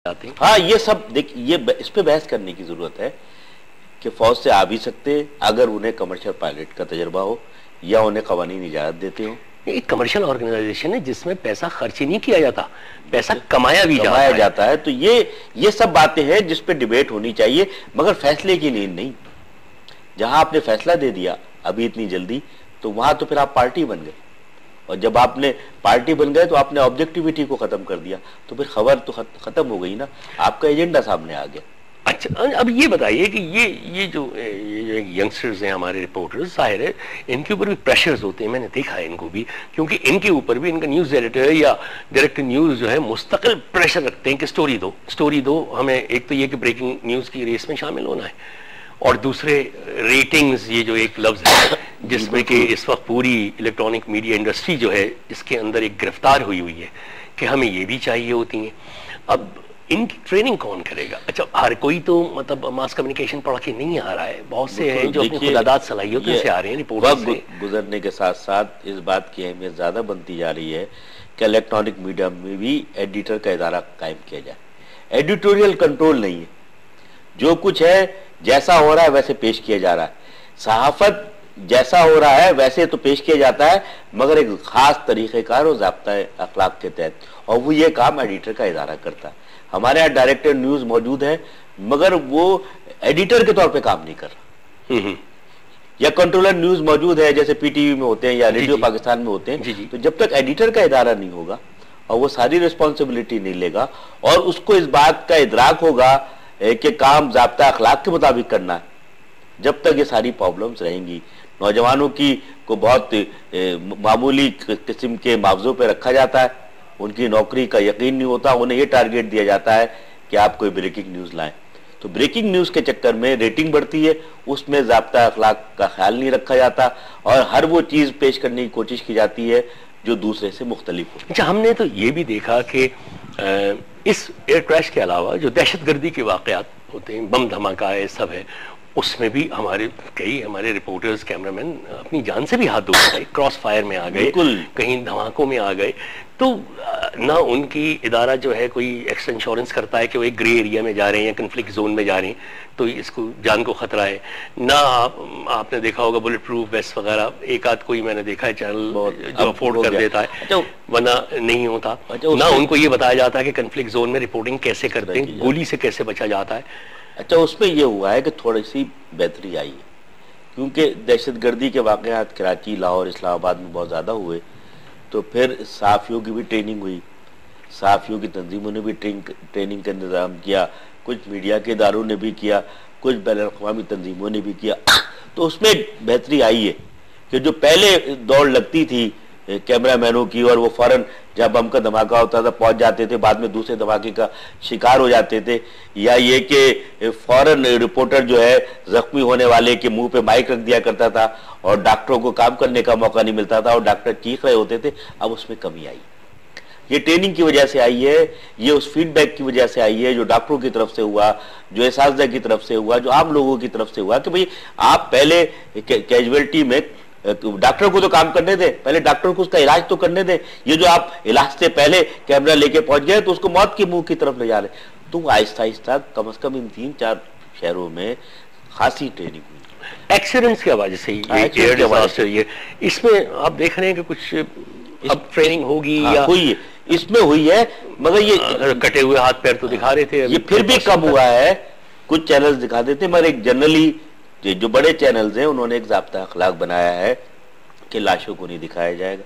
जाते हैं। हाँ, ये सब देखिए, ये इस पे बहस करने की जरूरत है कि फौज से आ भी सकते अगर उन्हें कमर्शियल पायलट का तजर्बा हो या उन्हें कवानीन इजाजत देते हो। एक कमर्शियल ऑर्गेनाइजेशन है जिसमें पैसा खर्च ही नहीं किया जाता, पैसा कमाया भी जाता है। तो ये सब बातें हैं जिस पे डिबेट होनी चाहिए, मगर फैसले की नींद नहीं। जहां आपने फैसला दे दिया अभी इतनी जल्दी, तो वहां तो फिर आप पार्टी बन गए, और जब आपने पार्टी बन गए तो आपने ऑब्जेक्टिविटी को खत्म कर दिया, तो फिर खबर तो खत्म हो गई ना, आपका एजेंडा सामने आ गया। अच्छा, अब ये बताइए कि ये जो यंगस्टर्स हैं हमारे रिपोर्टर्स, जाहिर है इनके ऊपर भी प्रेशर्स होते हैं, मैंने देखा है इनको भी, क्योंकि इनके ऊपर भी इनका न्यूज़ एडिटर या डायरेक्टर न्यूज़ जो है मुस्तकिल प्रेशर रखते हैं कि स्टोरी दो हमें। एक तो ये कि ब्रेकिंग न्यूज़ की रेस में शामिल होना है, और दूसरे रेटिंग्स, ये जो एक लफ्ज़ है जिसमें कि इस वक्त पूरी इलेक्ट्रॉनिक मीडिया इंडस्ट्री जो है इसके अंदर एक गिरफ्तार हुई है कि हमें ये भी चाहिए होती हैं। अब इनकी ट्रेनिंग कौन करेगा? अच्छा, हर कोई तो मतलब मास कम्युनिकेशन पढ़ के नहीं आ रहा है, बहुत से हैं जो अपनी खुदादाद सलाहियतों से आ रहे हैं। रिपोर्ट गुजरने के साथ साथ इस बात की अहमियत ज्यादा बनती जा रही है कि इलेक्ट्रॉनिक मीडिया में भी एडिटर का इदारा कायम किया जाए। एडिटोरियल कंट्रोल नहीं है, जो कुछ है जैसा हो रहा है वैसे पेश किया जा रहा है। सहाफत जैसा हो रहा है वैसे तो पेश किया जाता है, मगर एक खास तरीक़ेकार और ज़ाब्ता अखलाक के तहत, और वो ये काम एडिटर का इदारा करता है। हमारे यहाँ डायरेक्टर न्यूज़ मौजूद है, मगर वो एडिटर के तौर पे काम नहीं कर रहा। या कंट्रोलर न्यूज़ मौजूद है, जैसे पीटीवी में होते हैं या रेडियो पाकिस्तान में होते हैं। तो जब तक एडिटर का इदारा नहीं होगा और वो सारी रिस्पॉन्सिबिलिटी नहीं लेगा और उसको इस बात का इदराक होगा कि काम ज़ाब्ता अखलाक के मुताबिक करना है, जब तक ये सारी प्रॉब्लम्स रहेंगी। नौजवानों की को बहुत मामूली किस्म के मुआवजों पे रखा जाता है, उनकी नौकरी का यकीन नहीं होता, उन्हें ये टारगेट दिया जाता है कि आप कोई ब्रेकिंग न्यूज़ लाएं। तो ब्रेकिंग न्यूज़ के चक्कर में रेटिंग बढ़ती है, उसमें ज़ाब्ता अखलाक का ख्याल नहीं रखा जाता और हर वो चीज़ पेश करने की कोशिश की जाती है जो दूसरे से मुख्तलिफ हो। अच्छा, हमने तो ये भी देखा कि इस एयर क्रैश के अलावा जो दहशतगर्दी के वाक़यात होते हैं, बम धमाका है, सब है, उसमें भी हमारे रिपोर्टर्स, कैमरामैन अपनी जान से भी हाथ धो गए, क्रॉस फायर में आ गए, कहीं धमाकों में आ गए। तो ना उनकी इदारा जो है कोई एक्स्ट्रा इंश्योरेंस करता है कि वो एक ग्रे एरिया में जा रहे हैं या कन्फ्लिक्ट जोन में जा रहे हैं तो इसको जान को खतरा है। ना आपने देखा होगा बुलेट प्रूफ वेस्ट वगैरह, एक आध कोई मैंने देखा है चैनल जो अफोर्ड कर देता है, वरना नहीं होता। ना उनको ये बताया जाता है कि कन्फ्लिक्ट जोन में रिपोर्टिंग कैसे करते हैं, गोली से कैसे बचा जाता है। अच्छा, उसमें यह हुआ है कि थोड़ी सी बेहतरी आई है, क्योंकि दहशतगर्दी के वाक़यात कराची, लाहौर, इस्लामाबाद में बहुत ज़्यादा हुए, तो फिर सहाफ़ियों की भी ट्रेनिंग हुई, सहाफ़ियों की तंजीमों ने भी ट्रेनिंग का इंतज़ाम किया, कुछ मीडिया के इदारों ने भी किया, कुछ बैनुल-अक़वामी तंजीमों ने भी किया। तो उसमें बेहतरी आई है कि जो पहले दौड़ लगती थी कैमरामैनों की और वो फ़ौरन जब बम का धमाका होता था पहुंच जाते थे, बाद में दूसरे धमाके का शिकार हो जाते थे, या ये कि फ़ौरन रिपोर्टर जो है जख्मी होने वाले के मुंह पे माइक रख दिया करता था और डॉक्टरों को काम करने का मौका नहीं मिलता था और डॉक्टर चीख रहे होते थे। अब उसमें कमी आई, ये ट्रेनिंग की वजह से आई है, ये उस फीडबैक की वजह से आई है जो डॉक्टरों की तरफ से हुआ, जो एसाज़ा की तरफ से हुआ, जो आम लोगों की तरफ से हुआ कि भाई आप पहले कैजुअलिटी में डॉक्टर को तो काम करने दें, पहले डॉक्टर को उसका इलाज तो करने दें। ये जो आप इलाज से पहले कैमरा लेके पहुंच गए तो उसको मौत के मुंह की तरफ ले जा रहे, तो आहिस्ता आहिस्ता कम से कम इन 3-4 शहरों में खासी ट्रेनिंग हुई। एक्सीडेंट्स की वजह से ये इसमें आप देख रहे हैं कि कुछ अब ट्रेनिंग होगी या हुई है, इसमें हुई है, मगर ये कटे हुए हाथ पैर तो दिखा रहे थे, ये फिर भी कम हुआ है। कुछ चैनल्स दिखा देते, मगर एक जनरली जो बड़े चैनल्स हैं उन्होंने एक ज़ाब्ता अखलाक बनाया है कि लाशों को नहीं दिखाया जाएगा,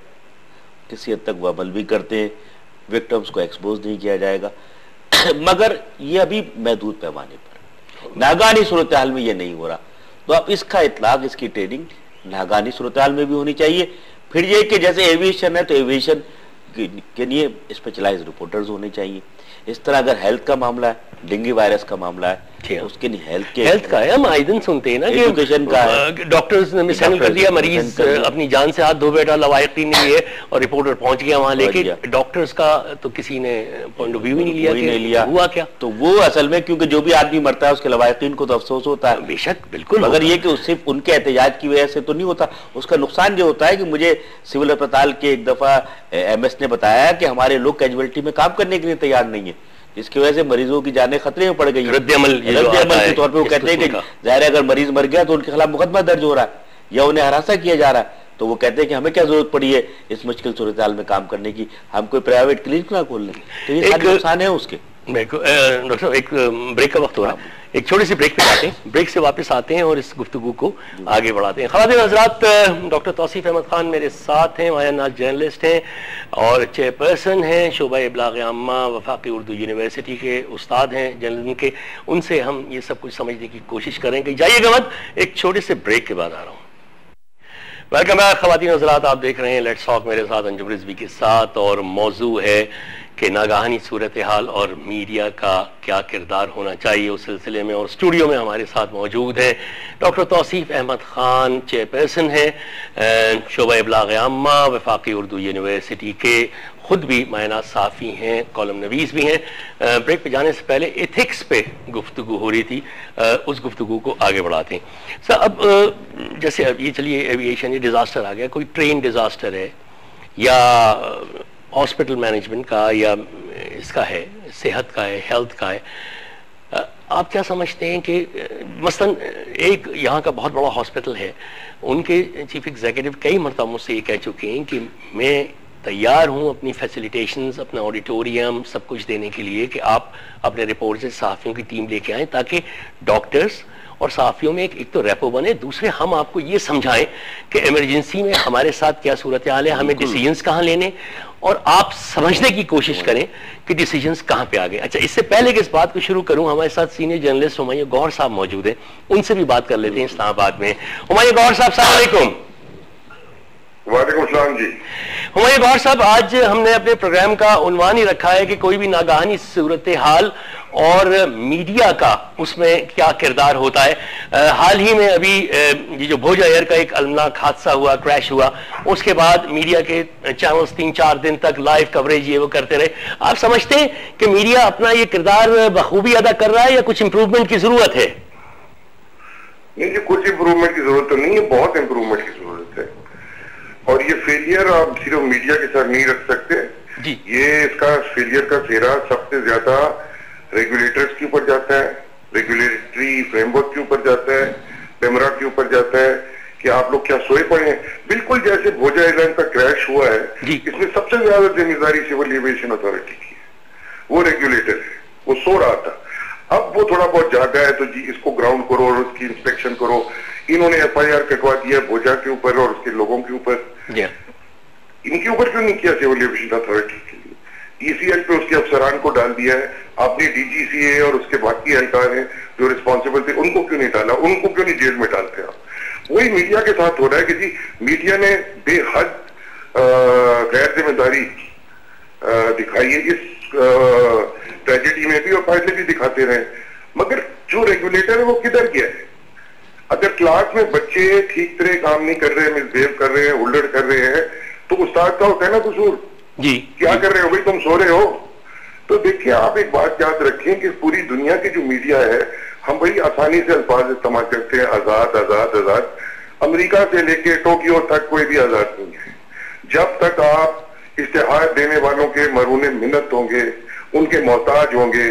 किसी हद तक वो अमल भी करते हैं, विक्टिम्स को एक्सपोज नहीं किया जाएगा। मगर ये अभी महदूद पैमाने पर, नागानी सूरत हाल में ये नहीं हो रहा, तो अब इसका इतलाक, इसकी ट्रेनिंग नागानी सूरत हाल में भी होनी चाहिए। फिर ये कि जैसे एविएशन है तो एविएशन के लिए स्पेशलाइज्ड रिपोर्टर्स होने चाहिए। इस तरह अगर हेल्थ का मामला है, डेंगू वायरस का मामला है, उसके लिए हेल्थ का है, हम आए दिन सुनते हैं ना कि एजुकेशन का है, डॉक्टर्स ने मिसहैंडल कर दिया, मरीज अपनी जान से हाथ धो बैठा, लवायकी नहीं है और रिपोर्टर पहुंच गया वहां, लेकिन डॉक्टर्स का तो किसी ने पॉइंट ऑफ व्यू ही नहीं लिया। हुआ क्या? तो वो असल में क्योंकि जो भी आदमी मरता है उसके लवायकीन को तो अफसोस होता है, बेशक बिल्कुल, मगर ये कि सिर्फ उनके एहतजाज की वजह से तो नहीं होता। उसका नुकसान ये होता है कि मुझे सिविल अस्पताल के एक दफा MS ने बताया कि हमारे लोग कैजुअलिटी में काम करने के लिए तैयार नहीं है, इसकी वजह से मरीजों की जानें खतरे में पड़ गई। रद्द-ए-अमल के तौर पे वो कहते हैं कि जाहिर है अगर मरीज मर गया तो उनके खिलाफ मुकदमा दर्ज हो रहा है या उन्हें हरासा किया जा रहा है, तो वो कहते हैं कि हमें क्या जरूरत पड़ी है इस मुश्किल सूरत-ए-हाल में काम करने की, हम कोई प्राइवेट क्लिनिक ना खोल लें। तो ये सारे नुकसान है उसके। डॉक्टर साहब एक ब्रेक का वक्त हो रहा है, एक छोटी सी ब्रेक पे जाते हैं, ब्रेक से वापस आते हैं और इस गुफ्तगू को आगे बढ़ाते हैं। ख़वातीन हज़रात, डॉक्टर तौसीफ अहमद खान मेरे साथ हैं, वायनाड जर्नलिस्ट हैं और चेयरपर्सन हैं शोबा इब्लाग आम्मा वफाकी उर्दू यूनिवर्सिटी के उस्ताद हैं जर्नलिज्म के। उनसे हम ये सब कुछ समझने की कोशिश करेंगे। जाइएगा मत, एक छोटे से ब्रेक के बाद आ रहा हूँ। वेलकम बैक ख़वातीन हज़रात, आप देख रहे हैं लेट्स टॉक मेरे साथ अंजुम रिजवी के साथ, और मौजू है कि नागाहानी सूरत हाल और मीडिया का क्या किरदार होना चाहिए उस सिलसिले में। और स्टूडियो में हमारे साथ मौजूद हैं डॉक्टर तौसीफ अहमद खान, चेयरपर्सन है शोबा इब्लाग आम्मा वफाकी उर्दू यूनिवर्सिटी के, खुद भी मायनात साफ़ी हैं, कॉलम नवीस भी हैं। ब्रेक पे जाने से पहले एथिक्स पे गुफ्तगू हो रही थी, उस गुफ्तगू को आगे बढ़ाते हैं। सर अब जैसे अब ये चलिए एविएशन, ये डिज़ास्टर आ गया, कोई ट्रेन डिज़ास्टर है या हॉस्पिटल मैनेजमेंट का या इसका है, सेहत का है, हेल्थ का है, आप क्या समझते हैं कि मसलन एक यहाँ का बहुत बड़ा हॉस्पिटल है, उनके चीफ एग्जीक्यूटिव कई मरतबा मुझसे ये कह चुके हैं कि मैं तैयार हूँ अपनी फैसिलिटेशंस, अपना ऑडिटोरियम, सब कुछ देने के लिए कि आप अपने रिपोर्ट से सहाफ़ियों की टीम लेके आएँ ताकि डॉक्टर्स और सहाफ़ियों में एक तो रेपो बने, दूसरे हम आपको ये समझाएं कि इमरजेंसी में हमारे साथ क्या सूरत हाल है, हमें डिसीजंस कहाँ लेने, और आप समझने की कोशिश करें कि डिसीजंस कहाँ पे आ गए। अच्छा, इससे पहले कि इस बात को शुरू करूं, हमारे साथ सीनियर जर्नलिस्ट हुमायूं गौहर साहब मौजूद हैं, उनसे भी बात कर लेते हैं इस्लामाबाद में। हुमायूं गौहर साहब, अस्सलाम वालेकुम। वालेकुम सलाम जी। हुमायूं गौहर साहब, आज हमने अपने प्रोग्राम का उन्वान ही रखा है कि कोई भी नागाहानी सूरत हाल और मीडिया का उसमें क्या किरदार होता है। हाल ही में अभी ये जो भोजा एयर का एक अलमनाक हादसा हुआ, क्रैश हुआ, उसके बाद मीडिया के चैनल्स 3-4 दिन तक लाइव कवरेज ये वो करते रहे। आप समझते हैं कि मीडिया अपना ये किरदार बखूबी अदा कर रहा है या कुछ इंप्रूवमेंट की जरूरत है? नहीं जी, कुछ इंप्रूवमेंट की जरूरत तो नहीं है, बहुत इंप्रूवमेंट की जरूरत है। और ये फेलियर आप सिर्फ मीडिया के साथ नहीं रख सकते जी। ये इसका फेलियर का सेहरा सबसे ज्यादा रेगुलेटर्स के ऊपर जाता है, रेगुलेटरी फ्रेमवर्क के ऊपर जाता है, पेमरा के ऊपर जाता है कि आप लोग क्या सोए पड़े हैं। बिल्कुल जैसे भोजा एयरलाइन का क्रैश हुआ है, इसमें सबसे ज्यादा जिम्मेदारी सिविल एविएशन अथॉरिटी की है, वो रेगुलेटर है, वो सो रहा था। अब वो थोड़ा बहुत जागा है तो जी इसको ग्राउंड करो और उसकी इंस्पेक्शन करो। इन्होंने FIR कटवा दिया भोजा के ऊपर और उसके लोगों के ऊपर, इनके ऊपर क्यों नहीं किया सिविल एविएशन अथॉरिटी के लिए? ECL पे उसके अफसरान को डाल दिया है, आपने DGCA और उसके बाकी एहलकार हैं जो रिस्पॉन्सिबल थे, उनको क्यों नहीं डाला? उनको क्यों नहीं जेल में डालते आप? वही मीडिया के साथ हो रहा है कि जी मीडिया ने बेहद गैर जिम्मेदारी दिखाई है इस ट्रेजेडी में भी, और पहले भी दिखाते रहे। मगर जो रेगुलेटर है वो किधर गया है? अगर क्लास में बच्चे ठीक तरह काम नहीं कर रहे, मिसबिहेव कर रहे हैं, उल्लड़ कर रहे हैं, तो उस्ताद का होता है ना कसूर जी। क्या कर रहे हो भाई, तुम सो रहे हो? तो देखिए, आप एक बात याद रखें कि पूरी दुनिया की जो मीडिया है, हम बड़ी आसानी से अल्फाज इस्तेमाल करते हैं, आजाद आजाद आजाद। अमेरिका से लेके टोक्यो तक कोई भी आजाद नहीं है। जब तक आप इश्तिहार देने वालों के मरूने मिन्नत होंगे, उनके मोहताज होंगे,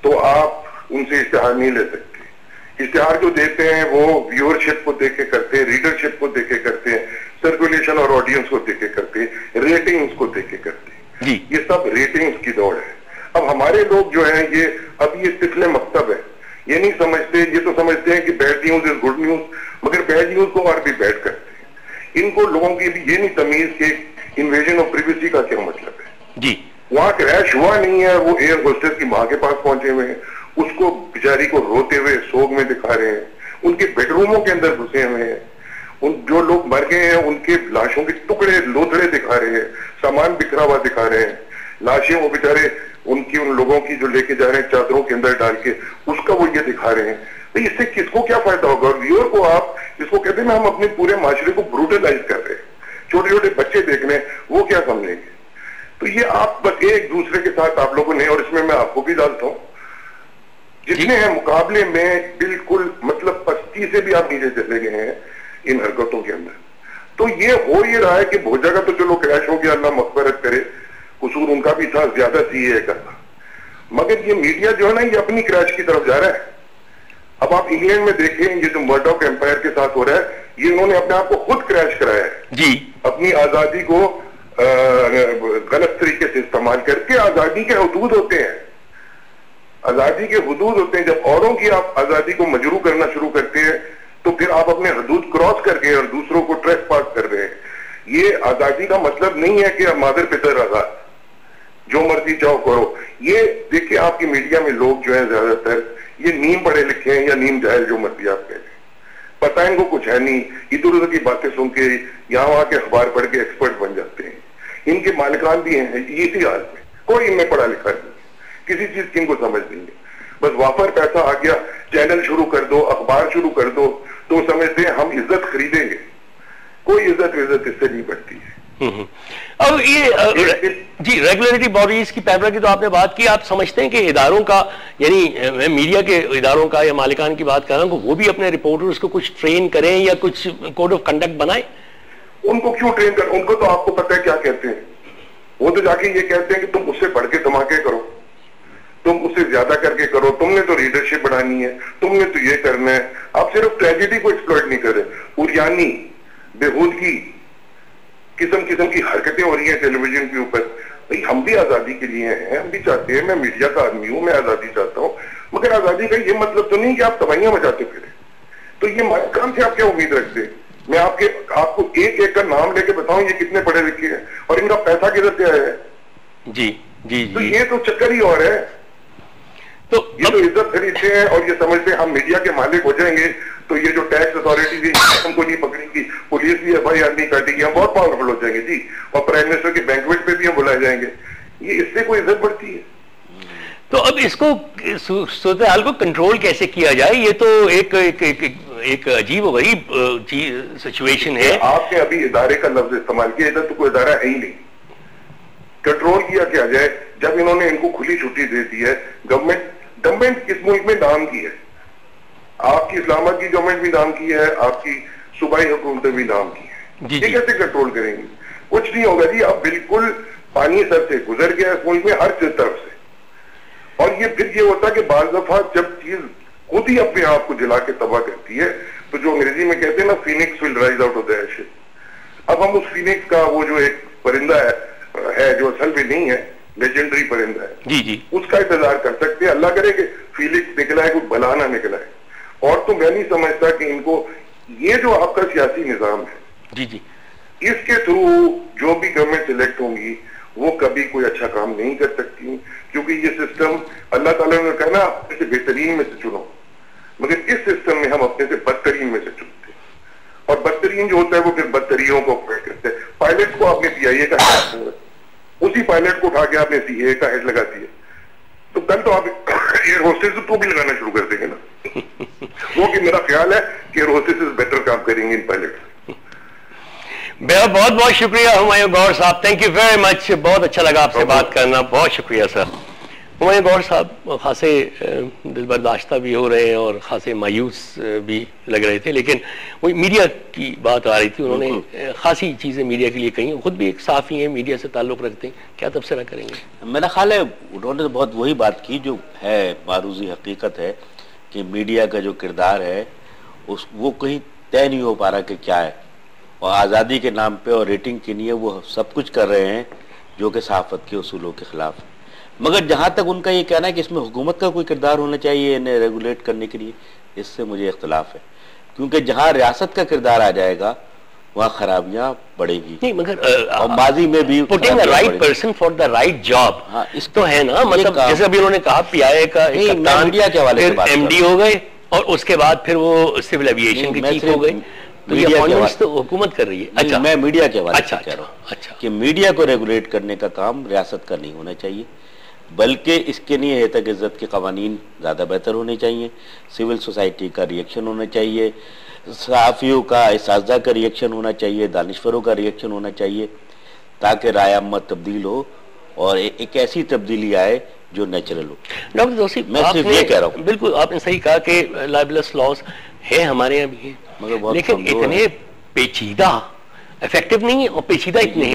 तो आप उनसे इश्तिहार नहीं ले सकते। इश्तिहार जो देते हैं वो व्यूअरशिप को देख के करते हैं, रीडरशिप को देख के करते हैं, सर्कुलेशन और ऑडियंस को देख के करते हैं, रेटिंग्स को देख के करते हैं। ये सब रेटिंग्स की दौड़ है। अब हमारे लोग जो हैं ये अब ये तिफले मकतब है, ये नहीं समझते, ये तो समझते हैं कि bad news is good news, मगर बैड न्यूज को और भी बैड करते हैं। इनको लोगों की भी ये नहीं तमीज कि इन्वेजन ऑफ प्रिवेसी का क्या मतलब है जी। वहां क्रैश हुआ नहीं है, वो एयर होस्टेस की मां के पास पहुंचे हुए हैं, उसको बेचारी को रोते हुए सोग में दिखा रहे हैं, उनके बेडरूमों के अंदर घुसे हुए हैं, उन जो लोग मर गए हैं उनके लाशों के टुकड़े लोथड़े दिखा रहे हैं, सामान बिखरा हुआ दिखा रहे हैं, लाशें वो बेचारे उनकी उन लोगों की जो लेके जा रहे हैं चादरों के अंदर डाल के, उसका वो ये दिखा रहे हैं। तो इससे किसको क्या फायदा होगा? और व्यूअर को आप जिसको कहते हैं ना हम अपने पूरे माशरे को ब्रूटलाइज कर रहे हैं, छोटे छोटे बच्चे देख रहे हैं, वो क्या समझेंगे? तो ये आप बस एक दूसरे के साथ आप लोगों ने, और इसमें मैं आपको भी डालता हूँ, जितने हैं मुकाबले में बिल्कुल मतलब पस्ती से भी आप नीचे चले गए हैं इन हरकतों के अंदर। तो ये हो ये रहा है कि भोजा का तो चलो क्रैश हो गया, अल्लाह मग़फ़िरत करे, कसूर उनका भी था, ज्यादा CA का था, मगर ये मीडिया जो है ना, ये अपनी क्रैश की तरफ जा रहा है। अब आप इंग्लैंड में देखें, ये जो मर्डॉक एम्पायर के साथ हो रहा है, ये इन्होंने अपने आप को खुद क्रैश कराया है जी। अपनी आजादी को गलत तरीके से इस्तेमाल करके। आजादी के हुदूद होते हैं, आजादी के हुदूद होते हैं। जब औरों की आप आजादी को मजरू करना शुरू करते हैं तो फिर आप अपने हदूद क्रॉस करके और दूसरों को ट्रेस पास कर रहे हैं। ये आजादी का मतलब नहीं है कि मादर पितर आजाद, जो मर्जी चाहो करो। ये देखिए, आपकी मीडिया में लोग जो है ज्यादातर ये नीम पढ़े लिखे हैं या नीम जाहिल, जो मर्जी आप कह लें, पता है इनको कुछ है नहीं, इधर उधर की बातें सुन के यहाँ वहां के अखबार पढ़ के एक्सपर्ट बन जाते हैं। इनके मालिकान भी हैं इसी हाल में, कोई इनमें पढ़ा लिखा नहीं, किसी चीज की इनको समझ नहीं है। बस वापर पैसा आ गया, चैनल शुरू कर दो, अखबार शुरू कर दो, तो समझते हैं हम इज्जत खरीदेंगे। कोई इज्जत इससे नहीं बढ़ती है। अब ये जी, रेगुलेटरी बॉडीज की पैरवी की तो आपने बात की, आप समझते हैं कि इदारों का, यानी मैं मीडिया के इदारों का या मालिकान की बात कर रहा हूँ, वो भी अपने रिपोर्टर्स को कुछ ट्रेन करें या कुछ कोड ऑफ कंडक्ट बनाए? उनको क्यों ट्रेन करें? उनको तो आपको पता है क्या कहते हैं, वो तो जाके ये कहते हैं कि तुम उससे बढ़ के धमाके करो, तुम उससे ज्यादा करके करो, तुमने तो लीडरशिप बढ़ानी है, तुमने तो ये करना है। आप सिर्फ ट्रेजेडी को एक्सप्लॉइट नहीं कर रहे, उरियानी बेहूदगी किस्म किस्म की हरकतें हो रही हैं टेलीविजन के ऊपर। भाई हम भी आजादी के लिए हैं, हम भी चाहते हैं, मैं मीडिया का आदमी हूं, मैं आजादी चाहता हूं, मगर आजादी का ये मतलब तो नहीं कि आप तबाहियां मचाते फिरे। तो ये मालिकान से आप क्या उम्मीद रखते हैं? मैं आपको एक एक का नाम लेके बताऊं ये कितने पढ़े लिखे हैं और इनका पैसा किधर से आया है? जी जी जी। तो ये तो चक्कर ही और है। तो ये तो इज्जत खरीदते हैं और ये समझते हैं हम मीडिया के मालिक हो जाएंगे तो ये जो टैक्स अथॉरिटी थी हमको नहीं पकड़ेंगी, पुलिस भी FIR नहीं काटेगी, हम बहुत पावरफुल हो जाएंगे जी, और प्राइम मिनिस्टर के बैंकवेट पे भी हम बुलाए जाएंगे। ये इससे कोई इज्जत बढ़ती है? तो अब इसको सूरत हाल को कंट्रोल कैसे किया जाए? ये तो एक अजीब और गरीब सिचुएशन है। आपने अभी इदारे का लफ्ज इस्तेमाल किया, इधर तो कोई इदारा है ही नहीं। कंट्रोल किया क्या जाए जब इन्होंने इनको खुली छुट्टी दे दी है? गवर्नमेंट किस मुल्क में नाम की है? आपकी इस्लामाबाद की गवर्नमेंट भी नाम की है, आपकी सूबाई हुकूमतें भी नाम की है। ये कैसे कंट्रोल करेंगे? कुछ नहीं होगा जी। अब बिल्कुल पानी सर से गुजर गया इस मुल्क में हर तरफ से। और ये फिर ये होता है कि बाज़ दफा जब चीज खुद ही अपने आप को जला के तबाह करती है, तो जो अंग्रेजी में कहते हैं ना, Phoenix will rise out of the Ashes. अब हम उस फिनिक्स का, वो जो एक परिंदा है जो असल में नहीं है, लेजेंडरी परिंदा है जी जी, उसका इंतजार कर सकते हैं। अल्लाह करे कि फिनिक्स निकला है, कुछ भला ना निकला है। और तो मैं नहीं समझता कि इनको, ये जो आपका सियासी निजाम है जी जी, इसके थ्रू जो भी गवर्नमेंट सिलेक्ट होंगी वो कभी कोई अच्छा काम नहीं कर सकती, क्योंकि ये सिस्टम अल्लाह ताला ने कहा ना अपने से बेहतरीन में से चुनो, मगर इस सिस्टम में हम अपने से बदतरीन में से चुनते हैं। और बदतरीन जो होता है वो फिर बदतरीनों को अपॉइंट करते हैं। पायलट को आपने CIA का हेड, उसी पायलट को उठा के आपने CA का हेड लगा दिया, तो कल तो आप एयर होस्टेस को भी लगाना शुरू कर देंगे ना। वो कि मेरा ख्याल है कि एयर होस्टेस बेटर काम करेंगे इन पायलट से। बहुत बहुत शुक्रिया हुमायूं गौहर साहब, थैंक यू वेरी मच। बहुत अच्छा लगा आपसे बात करना, बहुत शुक्रिया सर। हुमायूं गौहर साहब खासे दिलबर्दाश्ता भी हो रहे हैं और खासे मायूस भी लग रहे थे, लेकिन वही मीडिया की बात आ रही थी, उन्होंने खासी चीज़ें मीडिया के लिए कही। खुद भी एक साफ़ी हैं, मीडिया से ताल्लुक़ रखते हैं, क्या तबसरा करेंगे? मेरा ख्याल है उन्होंने तो बहुत वही बात की जो है, मारूजी हकीकत है कि मीडिया का जो किरदार है वो कहीं तय नहीं हो पा रहा कि क्या है, और आज़ादी के नाम पे और रेटिंग के लिए वो सब कुछ कर रहे हैं जो कि सहाफ़त के उसूलों के खिलाफ है। मगर जहाँ तक उनका ये कहना है कि इसमें हुकूमत का कोई किरदार होना चाहिए इन्हें रेगुलेट करने के लिए, इससे मुझे इख्तलाफ है, क्योंकि जहाँ रियासत का किरदार आ जाएगा वहाँ खराबियाँ बढ़ेगी। नहीं मगर और माजी में भी putting the right person for the right job, हाँ इस तो है ना, मतलब जैसे अभी उन्होंने कहा PIA का मीडिया के हवाले से बात, MD हो गए और उसके बाद फिर वो सिविल एविएशन के चीफ हो गए, तो ये अपॉइंटमेंट्स तो हुकूमत कर रही है। अच्छा, मैं मीडिया के हवाले से कह रहा हूँ अच्छा कि मीडिया को रेगुलेट करने का काम रियासत का नहीं होना चाहिए, बल्कि इसके लिए हेतक इज्जत के कवानीन ज़्यादा बेहतर होने चाहिए, सिविल सोसाइटी का रिएक्शन होना चाहिए, सहाफ़ियों का, इसाज़ा का रिएक्शन होना चाहिए, दानिश्वरों का रिएक्शन होना चाहिए, ताकि राय अम्मा तब्दील हो और एक ऐसी तब्दीली आए जो नेचुरल हो। डॉक्टर जोशी, मैं सिर्फ ये कह रहा हूँ, बिल्कुल आपने सही कहा कि लाइबलस लॉज है हमारे यहाँ भी, लेकिन इतने पेचीदा इफेक्टिव नहीं है और पेचीदा इतने